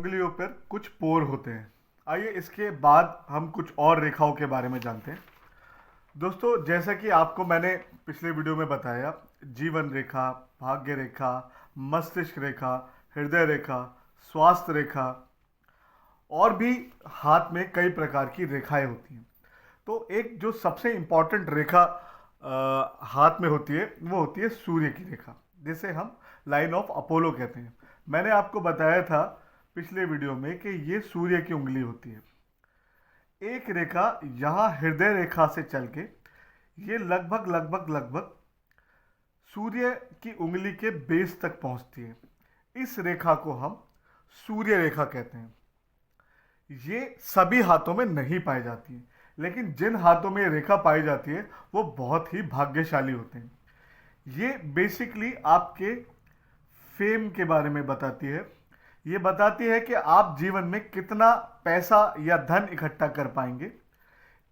उंगलियों पर कुछ पोर होते हैं। आइए इसके बाद हम कुछ और रेखाओं के बारे में जानते हैं। दोस्तों, जैसा कि आपको मैंने पिछले वीडियो में बताया, जीवन रेखा, भाग्य रेखा, मस्तिष्क रेखा, हृदय रेखा, स्वास्थ्य रेखा और भी हाथ में कई प्रकार की रेखाएं होती हैं। तो एक जो सबसे इम्पॉर्टेंट रेखा हाथ में होती है वो होती है सूर्य की रेखा, जिसे हम लाइन ऑफ अपोलो कहते हैं। मैंने आपको बताया था पिछले वीडियो में कि ये सूर्य की उंगली होती है। एक रेखा यहाँ हृदय रेखा से चल के ये लगभग सूर्य की उंगली के बेस तक पहुंचती है। इस रेखा को हम सूर्य रेखा कहते हैं। ये सभी हाथों में नहीं पाई जाती है, लेकिन जिन हाथों में ये रेखा पाई जाती है वो बहुत ही भाग्यशाली होते हैं। ये बेसिकली आपके फेम के बारे में बताती है। ये बताती है कि आप जीवन में कितना पैसा या धन इकट्ठा कर पाएंगे।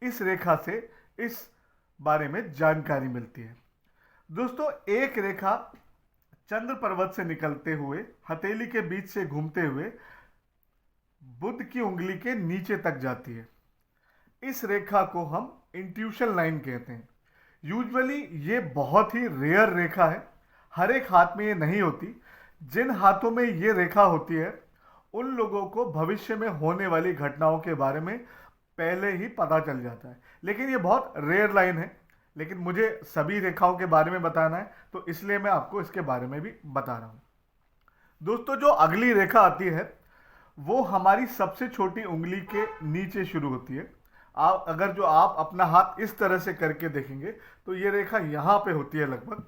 इस रेखा से इस बारे में जानकारी मिलती है। दोस्तों, एक रेखा चंद्र पर्वत से निकलते हुए हथेली के बीच से घूमते हुए बुध की उंगली के नीचे तक जाती है। इस रेखा को हम इंट्यूशन लाइन कहते हैं। यूजुअली ये बहुत ही रेयर रेखा है, हर एक हाथ में ये नहीं होती। जिन हाथों में ये रेखा होती है उन लोगों को भविष्य में होने वाली घटनाओं के बारे में पहले ही पता चल जाता है, लेकिन ये बहुत रेयर लाइन है। लेकिन मुझे सभी रेखाओं के बारे में बताना है, तो इसलिए मैं आपको इसके बारे में भी बता रहा हूँ। दोस्तों, जो अगली रेखा आती है वो हमारी सबसे छोटी उंगली के नीचे शुरू होती है। आप अपना हाथ इस तरह से करके देखेंगे तो ये रेखा यहाँ पे होती है लगभग।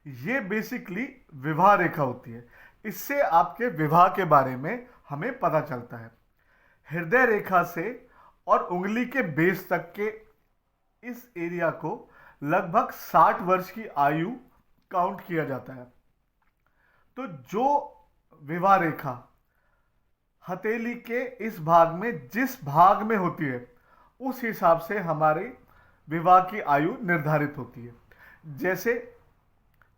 ये बेसिकली विवाह रेखा होती है। इससे आपके विवाह के बारे में हमें पता चलता है। हृदय रेखा से और उंगली के बेस तक के इस एरिया को लगभग 60 वर्ष की आयु काउंट किया जाता है। तो जो विवाह रेखा हथेली के इस भाग में जिस भाग में होती है उस हिसाब से हमारे विवाह की आयु निर्धारित होती है। जैसे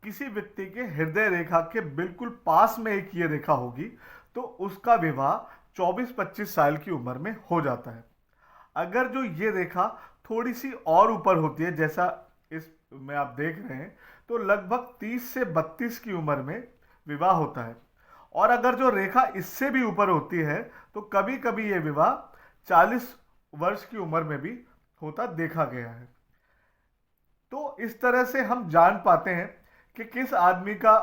किसी व्यक्ति के हृदय रेखा के बिल्कुल पास में एक ये रेखा होगी तो उसका विवाह 24-25 साल की उम्र में हो जाता है। अगर जो ये रेखा थोड़ी सी और ऊपर होती है, जैसा इस में आप देख रहे हैं, तो लगभग 30 से 32 की उम्र में विवाह होता है। और अगर जो रेखा इससे भी ऊपर होती है तो कभी कभी ये विवाह 40 वर्ष की उम्र में भी होता देखा गया है। तो इस तरह से हम जान पाते हैं कि किस आदमी का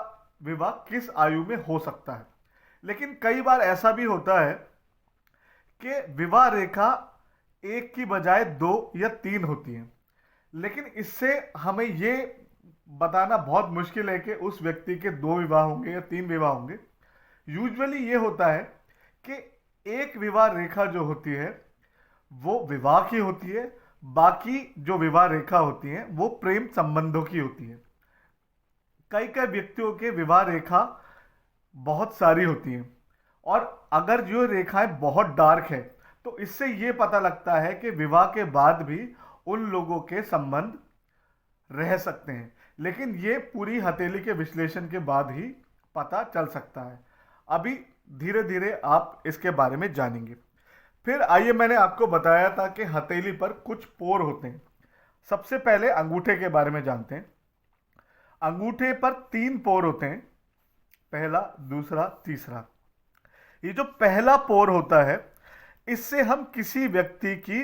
विवाह किस आयु में हो सकता है। लेकिन कई बार ऐसा भी होता है कि विवाह रेखा एक की बजाय 2 या 3 होती है, लेकिन इससे हमें ये बताना बहुत मुश्किल है कि उस व्यक्ति के 2 विवाह होंगे या 3 विवाह होंगे। यूजुअली ये होता है कि एक विवाह रेखा जो होती है वो विवाह की होती है, बाकी जो विवाह रेखा होती हैं वो प्रेम संबंधों की होती है। कई कई व्यक्तियों के विवाह रेखा बहुत सारी होती हैं, और अगर जो रेखाएं बहुत डार्क है तो इससे ये पता लगता है कि विवाह के बाद भी उन लोगों के संबंध रह सकते हैं, लेकिन ये पूरी हथेली के विश्लेषण के बाद ही पता चल सकता है। अभी धीरे धीरे आप इसके बारे में जानेंगे। फिर आइए, मैंने आपको बताया था कि हथेली पर कुछ पोर होते हैं। सबसे पहले अंगूठे के बारे में जानते हैं। अंगूठे पर 3 पोर होते हैं, पहला, दूसरा, तीसरा। ये जो पहला पोर होता है इससे हम किसी व्यक्ति की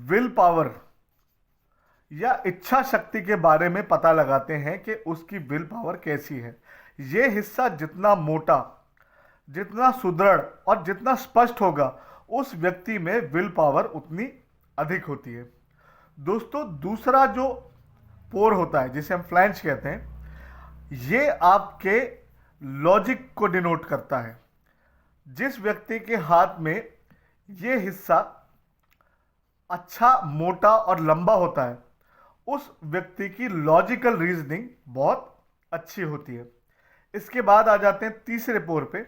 विल पावर या इच्छा शक्ति के बारे में पता लगाते हैं कि उसकी विल पावर कैसी है। ये हिस्सा जितना मोटा, जितना सुदृढ़ और जितना स्पष्ट होगा उस व्यक्ति में विल पावर उतनी अधिक होती है। दोस्तों, दूसरा जो पोर होता है जिसे हम फ्लैंज कहते हैं, ये आपके लॉजिक को डिनोट करता है। जिस व्यक्ति के हाथ में ये हिस्सा अच्छा, मोटा और लंबा होता है उस व्यक्ति की लॉजिकल रीजनिंग बहुत अच्छी होती है। इसके बाद आ जाते हैं तीसरे पोर पे।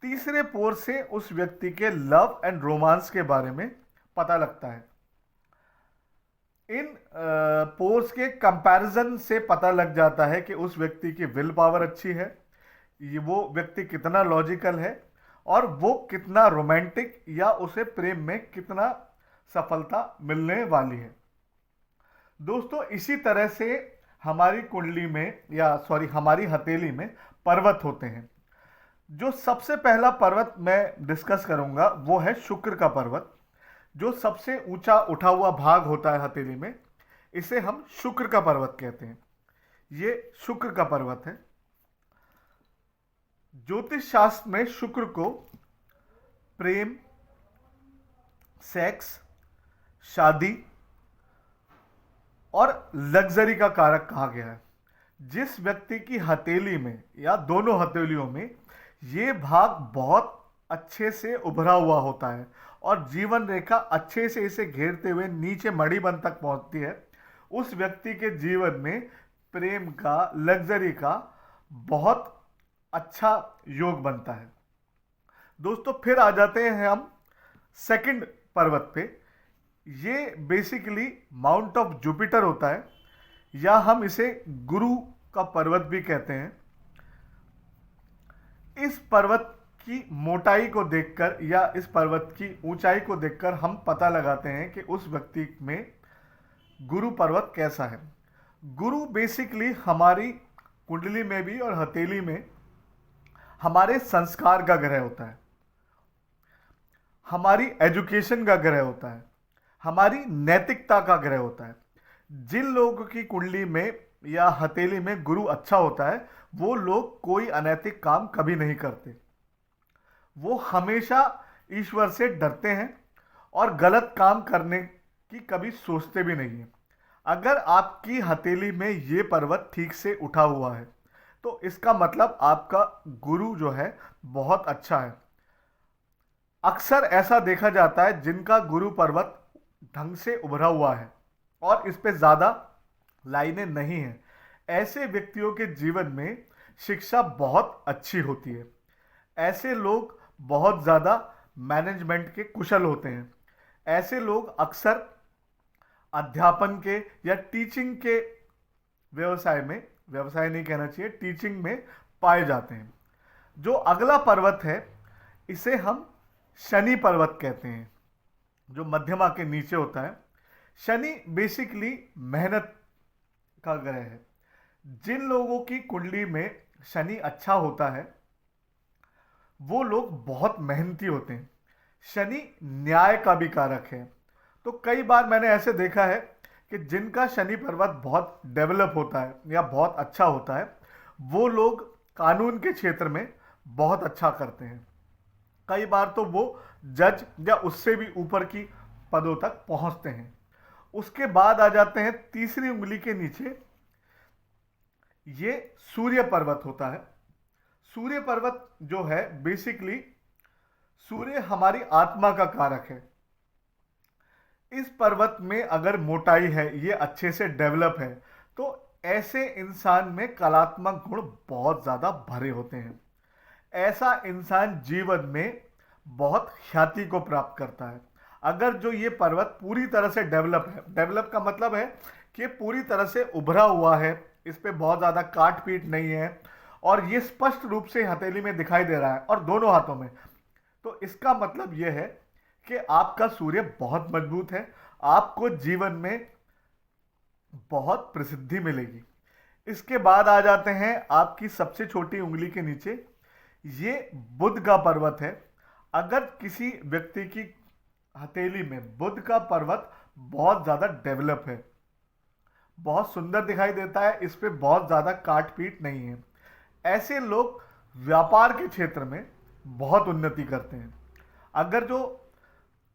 तीसरे पोर से उस व्यक्ति के लव एंड रोमांस के बारे में पता लगता है। इन पोर्स के कंपैरिजन से पता लग जाता है कि उस व्यक्ति की विल पावर अच्छी है, ये वो व्यक्ति कितना लॉजिकल है और वो कितना रोमांटिक या उसे प्रेम में कितना सफलता मिलने वाली है। दोस्तों इसी तरह से हमारी कुंडली में या सॉरी हमारी हथेली में पर्वत होते हैं। जो सबसे पहला पर्वत मैं डिस्कस करूंगा वो है शुक्र का पर्वत। जो सबसे ऊंचा उठा हुआ भाग होता है हथेली में, इसे हम शुक्र का पर्वत कहते हैं। ये शुक्र का पर्वत है। ज्योतिष शास्त्र में शुक्र को प्रेम, सेक्स, शादी और लग्जरी का कारक कहा गया है। जिस व्यक्ति की हथेली में या दोनों हथेलियों में ये भाग बहुत अच्छे से उभरा हुआ होता है और जीवन रेखा अच्छे से इसे घेरते हुए नीचे मणिबंध तक पहुंचती है, उस व्यक्ति के जीवन में प्रेम का, लग्जरी का बहुत अच्छा योग बनता है। दोस्तों फिर आ जाते हैं हम सेकंड पर्वत पे। ये बेसिकली माउंट ऑफ जुपिटर होता है या हम इसे गुरु का पर्वत भी कहते हैं। इस पर्वत की मोटाई को देखकर या इस पर्वत की ऊंचाई को देखकर हम पता लगाते हैं कि उस व्यक्ति में गुरु पर्वत कैसा है। गुरु बेसिकली हमारी कुंडली में भी और हथेली में हमारे संस्कार का ग्रह होता है, हमारी एजुकेशन का ग्रह होता है, हमारी नैतिकता का ग्रह होता है। जिन लोगों की कुंडली में या हथेली में गुरु अच्छा होता है वो लोग कोई अनैतिक काम कभी नहीं करते। वो हमेशा ईश्वर से डरते हैं और गलत काम करने की कभी सोचते भी नहीं हैं। अगर आपकी हथेली में ये पर्वत ठीक से उठा हुआ है तो इसका मतलब आपका गुरु जो है बहुत अच्छा है। अक्सर ऐसा देखा जाता है जिनका गुरु पर्वत ढंग से उभरा हुआ है और इस पे ज़्यादा लाइनें नहीं हैं, ऐसे व्यक्तियों के जीवन में शिक्षा बहुत अच्छी होती है। ऐसे लोग बहुत ज़्यादा मैनेजमेंट के कुशल होते हैं। ऐसे लोग अक्सर अध्यापन के या टीचिंग के व्यवसाय में, व्यवसाय नहीं कहना चाहिए, टीचिंग में पाए जाते हैं। जो अगला पर्वत है इसे हम शनि पर्वत कहते हैं, जो मध्यमा के नीचे होता है। शनि बेसिकली मेहनत का ग्रह है। जिन लोगों की कुंडली में शनि अच्छा होता है वो लोग बहुत मेहनती होते हैं। शनि न्याय का भी कारक है। तो कई बार मैंने ऐसे देखा है कि जिनका शनि पर्वत बहुत डेवलप होता है या बहुत अच्छा होता है वो लोग कानून के क्षेत्र में बहुत अच्छा करते हैं। कई बार तो वो जज या उससे भी ऊपर की पदों तक पहुंचते हैं। उसके बाद आ जाते हैं तीसरी उंगली के नीचे, ये सूर्य पर्वत होता है। सूर्य पर्वत जो है बेसिकली, सूर्य हमारी आत्मा का कारक है। इस पर्वत में अगर मोटाई है, ये अच्छे से डेवलप है, तो ऐसे इंसान में कलात्मक गुण बहुत ज़्यादा भरे होते हैं। ऐसा इंसान जीवन में बहुत ख्याति को प्राप्त करता है। अगर जो ये पर्वत पूरी तरह से डेवलप है, डेवलप का मतलब है कि पूरी तरह से उभरा हुआ है, इस पे बहुत ज़्यादा काट पीट नहीं है और ये स्पष्ट रूप से हथेली में दिखाई दे रहा है और दोनों हाथों में, तो इसका मतलब यह है कि आपका सूर्य बहुत मजबूत है। आपको जीवन में बहुत प्रसिद्धि मिलेगी। इसके बाद आ जाते हैं आपकी सबसे छोटी उंगली के नीचे, ये बुध का पर्वत है। अगर किसी व्यक्ति की हथेली में बुध का पर्वत बहुत ज़्यादा डेवलप है, बहुत सुंदर दिखाई देता है, इस पे बहुत ज़्यादा काट पीट नहीं है, ऐसे लोग व्यापार के क्षेत्र में बहुत उन्नति करते हैं। अगर जो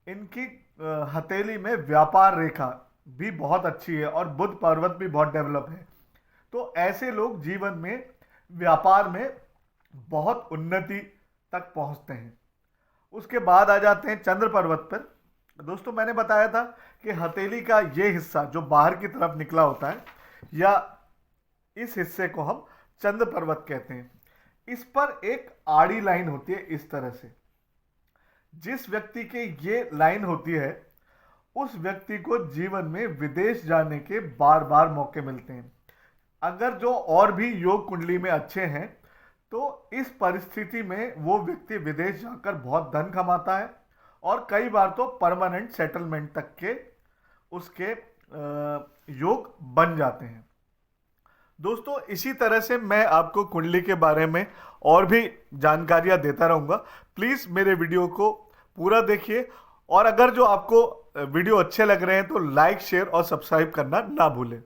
इनकी हथेली में व्यापार रेखा भी बहुत अच्छी है और बुध पर्वत भी बहुत डेवलप है, तो ऐसे लोग जीवन में व्यापार में बहुत उन्नति तक पहुंचते हैं। उसके बाद आ जाते हैं चंद्र पर्वत पर। दोस्तों मैंने बताया था कि हथेली का ये हिस्सा जो बाहर की तरफ निकला होता है या इस हिस्से को हम चंद्र पर्वत कहते हैं। इस पर एक आड़ी लाइन होती है इस तरह से। जिस व्यक्ति के ये लाइन होती है उस व्यक्ति को जीवन में विदेश जाने के बार बार मौके मिलते हैं। अगर जो और भी योग कुंडली में अच्छे हैं तो इस परिस्थिति में वो व्यक्ति विदेश जाकर बहुत धन कमाता है और कई बार तो परमानेंट सेटलमेंट तक के उसके योग बन जाते हैं। दोस्तों इसी तरह से मैं आपको कुंडली के बारे में और भी जानकारियां देता रहूंगा। प्लीज़ मेरे वीडियो को पूरा देखिए और अगर जो आपको वीडियो अच्छे लग रहे हैं तो लाइक शेयर और सब्सक्राइब करना ना भूलें।